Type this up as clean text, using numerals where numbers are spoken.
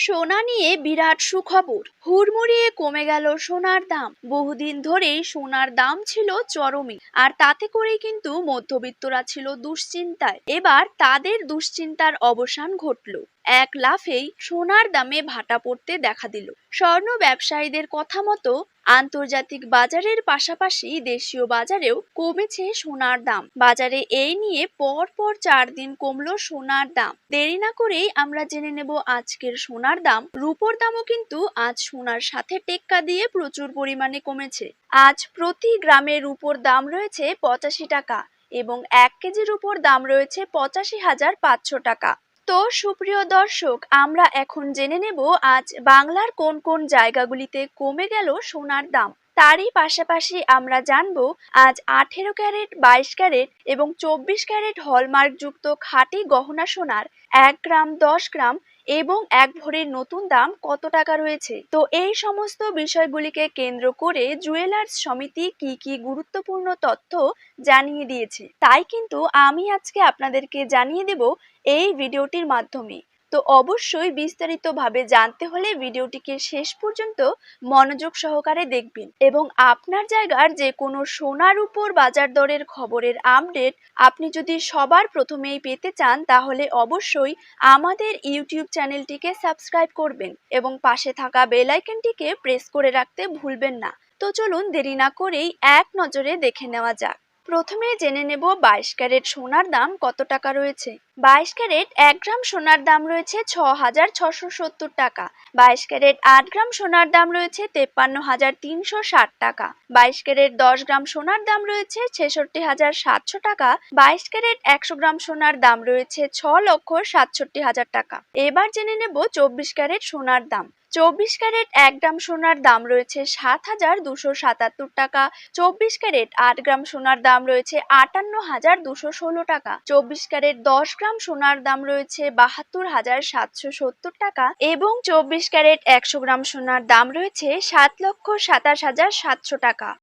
সোনা নিয়ে বিরাট সুখবর, হুড়মুড়িয়ে কমে গেল সোনার দাম। বহুদিন ধরেই সোনার দাম ছিল চরমে, আর তাতে করেই কিন্তু মধ্যবিত্তরা ছিল দুশ্চিন্তায়। এবার তাদের দুশ্চিন্তার অবসান ঘটল। এক লাফেই সোনার দামে ভাটা পড়তে দেখা দিল। স্বর্ণ ব্যবসায়ীদের কথা মতো আন্তর্জাতিক বাজারের পাশাপাশি দেশীয় বাজারেও কমেছে সোনার দাম। বাজারে এই নিয়ে পর পর 4 দিন কমলো সোনার দাম। দেরি না করেই আমরা জেনে নেব আজকের সোনার দাম। রূপোর দামও কিন্তু আজ সোনার সাথে টেক্কা দিয়ে প্রচুর পরিমাণে কমেছে। আজ প্রতি গ্রামে রূপোর দাম রয়েছে 85 টাকা এবং 1 কেজি রূপোর দাম রয়েছে 85,500 টাকা। তো সুপ্রিয় দর্শক, আমরা এখন জেনে নেব আজ বাংলার কোন কোন জায়গাগুলিতে কমে গেল সোনার দাম। তারই পাশাপাশি আমরা জানবো আজ 18 ক্যারেট, 22 ক্যারেট এবং 24 ক্যারেট হলমার্ক যুক্ত খাঁটি গহনা সোনার 1 গ্রাম, 10 গ্রাম এবং 1 ভরির নতুন দাম কত টাকা রয়েছে। তো এই সমস্ত বিষয়গুলিকে কেন্দ্র করে জুয়েলার্স সমিতি কি গুরুত্বপূর্ণ তথ্য জানিয়ে দিয়েছে, তাই কিন্তু আমি আজকে আপনাদেরকে জানিয়ে দেব এই ভিডিওটির মাধ্যমে। তো অবশ্যই বিস্তারিতভাবে জানতে হলে ভিডিওটিকে শেষ পর্যন্ত মনোযোগ সহকারে দেখবেন এবং আপনার জায়গার যে কোনো সোনার উপর বাজার দরের খবরের আপডেট আপনি যদি সবার প্রথমেই পেতে চান, তাহলে অবশ্যই আমাদের ইউটিউব চ্যানেলটিকে সাবস্ক্রাইব করবেন এবং পাশে থাকা বেল আইকনটিকে প্রেস করে রাখতে ভুলবেন না। তো চলুন দেরি না করেই এক নজরে দেখে নেওয়া যাক। প্রথমে জেনে নেব 22 ক্যারেট সোনার দাম কত টাকা রয়েছে। 22 ক্যারেট 1 গ্রাম সোনার দাম রয়েছে 6,670 টাকা। 22 ক্যারেট 8 গ্রাম সোনার দাম রয়েছে 53,360 টাকা। 22 ক্যারেট 10 গ্রাম সোনার দাম রয়েছে 66,700 টাকা। 22 ক্যারেট 100 গ্রাম সোনার দাম রয়েছে 6,67,000 টাকা। এবার জেনে নেব 24 ক্যারেট সোনার দাম। 24 ক্যারেট 1 গ্রাম সোনার দাম রয়েছে 7,277 টাকা। 24 ক্যারেট 8 গ্রাম সোনার দাম রয়েছে 58,216 টাকা। 24 ক্যারেট 10 গ্রাম সোনার দাম রয়েছে 72,770 টাকা এবং 24 ক্যারেট 100 গ্রাম সোনার দাম রয়েছে 7,27,700 টাকা।